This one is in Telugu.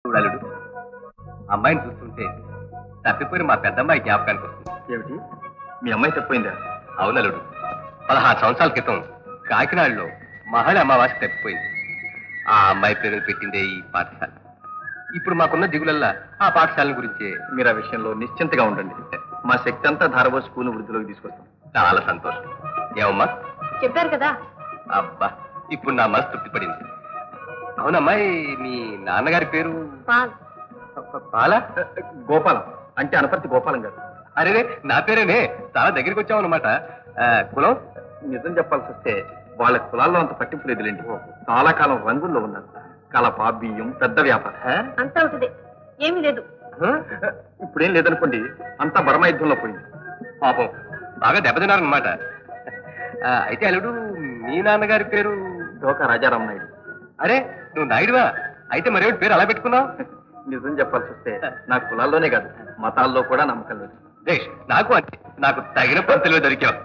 చూడలుడు అమ్మాయిని చూస్తుంటే తప్పిపోయిన మా పెద్దమ్మాయి జ్ఞాపకానికి వస్తుంది. ఏమిటి మీ అమ్మాయి తప్పిపోయిందా? అవునలుడు 16 సంవత్సరాల క్రితం కాకినాడలో మహాళి అమావాస్య తప్పిపోయింది. ఆ అమ్మాయి పేరు పెట్టిందే ఈ పాఠశాల. ఇప్పుడు మాకున్న దిగులల్లా ఆ పాఠశాల గురించే. మీరు ఆ విషయంలో నిశ్చింతగా ఉండండి. మా శక్తి అంతా ధారబో స్కూల్ వృద్ధిలోకి తీసుకొస్తాం. చాలా సంతోషం. ఏమమ్మా? చెప్పారు కదా. అబ్బా, ఇప్పుడు నా మనసు తృప్తిపడింది. అవునమ్మాయి, మీ నాన్నగారి పేరు? పాల్. పాలా? గోపాలం అంటే అనపర్తి గోపాలం గారు. అరే, నా పేరేనే. చాలా దగ్గరికి వచ్చామన్నమాట. కులం? నిజం చెప్పాల్సి వస్తే వాళ్ళ కులాల్లో అంత పట్టింపు లేదులేండి. చాలా కాలం రంగుల్లో ఉన్నారు. కలప, బియ్యం, పెద్ద వ్యాపారం అంతా ఒకటిదే, ఏమీ లేదు. ఇప్పుడేం లేదనుకోండి, అంతా బర్మా యుద్ధంలో పోయింది. పాపం బాగా దెబ్బతిన్నారనమాట. అయితే అల్లుడు, మీ నాన్నగారి పేరు? డోకా రాజారాం నాయుడు. అరే, నువ్వు నాయుడువా? అయితే మరేమిటి పేరు అలా పెట్టుకున్నావు? నిజం చెప్పాల్సి వస్తే నా కులాల్లోనే కాదు, మతాల్లో కూడా నమ్మకం లేదు. నాకు అంతే. నాకు తగిన పంతులు దొరికావు.